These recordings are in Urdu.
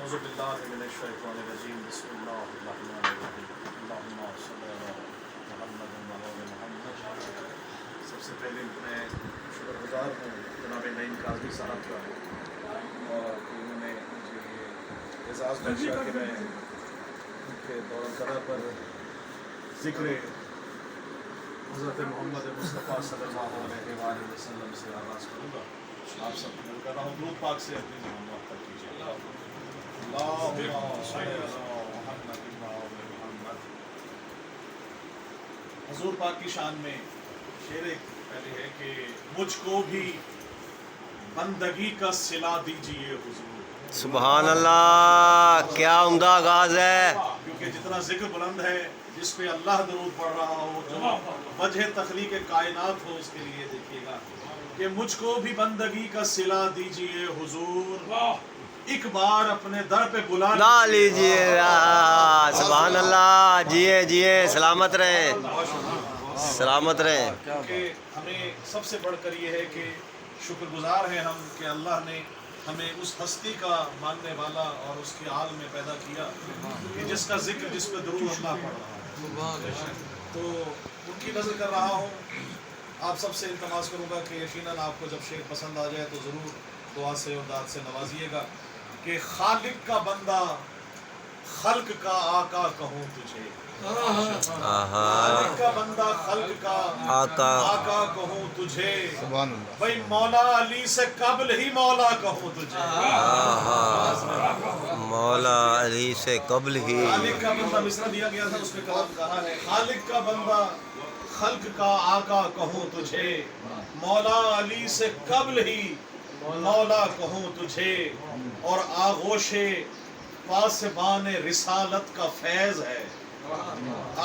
أعوذ بالله من الشيطان الرجيم بسم الله الرحمن الرحيم اللهم صل على محمد وعلى محمد. سب سے پہلے میں شکر گزار ہوں جناب نعیم قاضی صاحب کا اور انہوں نے مجھے یہ اعزاز بخشا کہ میں ان کے دور القضا پر ذکر حضرت محمد مصطفیٰ صلی اللہ علیہ وآلہ وسلم سے آغاز کروں گا. آپ سب مل کر رہا ہوں درود پاک سے اپنی محمد تک کیجیے. اللہم صل علی محمد وعلی محمد. حضور پاک کی شان میں شعر ایک پہلے ہے کہ مجھ کو بھی بندگی کا صلہ دیجیے حضور. سبحان اللہ، کیا عمدہ آغاز ہے. کیونکہ جتنا ذکر بلند ہے جس پہ اللہ درود پڑھ رہا ہو جو وجہ تخلیق کائنات ہو اس کے لیے دیکھیے گا کہ مجھ کو بھی بندگی کا صلہ دیجیے حضور. ایک بار اپنے در پہ بلا لیجیے. سبحان اللہ. جیے جیے، سلامت رہیں سلامت رہیں. کیونکہ ہمیں سب سے بڑھ کر یہ ہے کہ شکر گزار ہیں ہم کہ اللہ نے ہمیں اس ہستی کا ماننے والا اور اس کی آل میں پیدا کیا کہ جس کا ذکر جس پہ درود اللہ پڑھ رہا ہے. تو ان کی نظر کر رہا ہوں. آپ سب سے التماس کروں گا کہ یقیناً آپ کو جب شعر پسند آ جائے تو ضرور دعا سے اور داد سے نوازیے گا کہ خالق کا بندہ خلق کا آقا کہوں تجھے. خالق کا بندہ خلق کا آقا کہوں تجھے. بھائی مولا علی سے قبل ہی مولا کہوں تجھے. مولا علی سے قبل ہی. خالق کا بندہ مصرع دیا گیا تھا، اس میں کلام کہا ہے خالق کا بندہ خلق کا آقا کہوں تجھے. مولا علی سے قبل ہی مولا کہوں تجھے. اور آغوش پاسبان رسالت کا فیض ہے.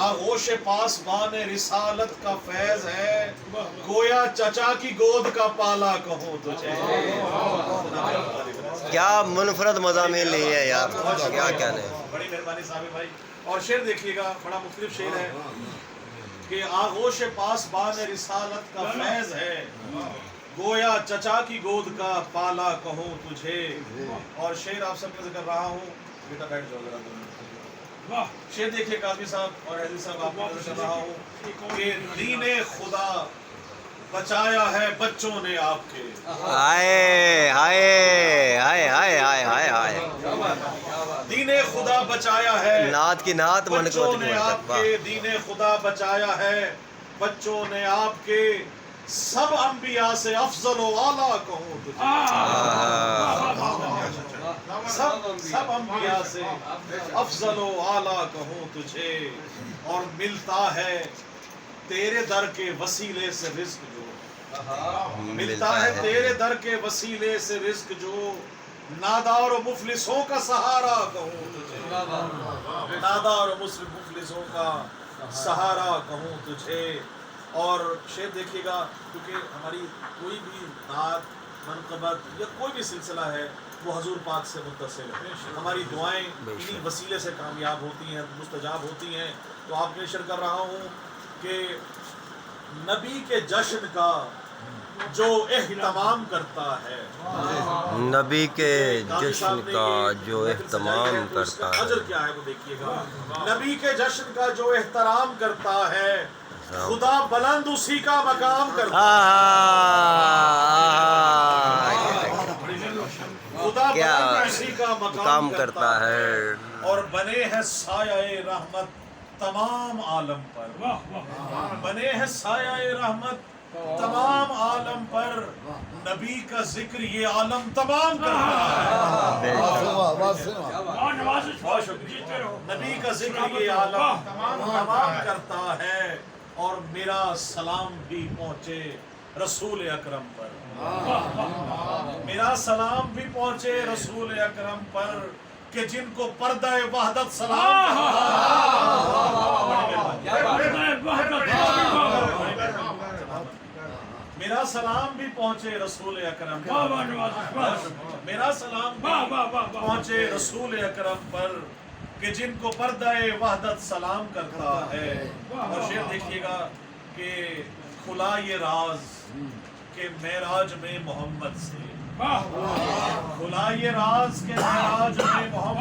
آغوش پاسبان رسالت کا فیض ہے. گویا چچا کی گود کا پالا کہوں تجھے. کیا منفرد مضامین لیے ہیں یار، کیا کہنے. بڑی مہربانی صاحب بھائی. اور شعر دیکھیے گا، بڑا مختلف شعر ہے کہ آغوش پاسبان رسالت کا فیض ہے. گویا چچا کی گود کا پالا کہوں تجھے. اور شعر آپ سب کے ذکر رہا ہوں. بیٹا بیٹھ جاؤ ذرا. شعر دیکھیے قاضی صاحب اور حیدر صاحب آپ کو نظر کر رہا ہوں کہ دین خدا بچایا ہے بچوں نے آپ کے. ہائے ہائے ہائے ہائے ہائے ہائے ہائے. دین خدا بچایا ہے نعت کی نعت من کو بچوں نے آپ کے. دین خدا بچایا ہے بچوں نے آپ کے. سب انبیاء سے افضل و اعلیٰ کہوں تجھے. سب انبیاء سے افضل و اعلیٰ کہوں تجھے. اور ملتا ہے تیرے در کے وسیلے سے رزق جو. ملتا ہے تیرے در کے وسیلے سے رزق جو. نادار و مفلسوں کا سہارا کہوں تجھے. نادار و مفلسوں کا سہارا کہوں تجھے. اور شعر دیکھیے گا کیونکہ ہماری کوئی بھی نعت منقبت یا کوئی بھی سلسلہ ہے وہ حضور پاک سے متصل ہے. ہماری دعائیں انہی وسیلے سے کامیاب ہوتی ہیں، مستجاب ہوتی ہیں. تو آپ نے شعر کر رہا ہوں کہ نبی کے جشن کا جو اہتمام کرتا ہے. نبی کے جشن کا جو اہتمام کرتا ہے. اجر کیا ہے وہ دیکھیے گا. نبی کے جشن کا جو احترام کرتا ہے خدا بلند اسی کا مقام کرتا ہے. خدا بلند اسی کا مقام کرتا ہے. اور بنے ہیں سایہ رحمت تمام عالم پر. بنے ہیں سایہ رحمت تمام عالم پر. نبی کا ذکر یہ عالم تمام کرتا ہے. نبی کا ذکر یہ عالم تمام کرتا ہے. اور میرا سلام بھی پہنچے رسول اکرم پر. میرا سلام بھی پہنچے رسول اکرم پر کہ جن کو پردہ وحدت سلام. میرا سلام بھی پہنچے رسول اکرم پر. میرا سلام بھی پہنچے رسول اکرم پر کہ جن کو پردہ وحدت سلام کرتا ہے. اور شعر دیکھیے گا کہ کھلا یہ راز کہ معراج میں محمد سے. کھلا یہ راز کہ معراج میں محمد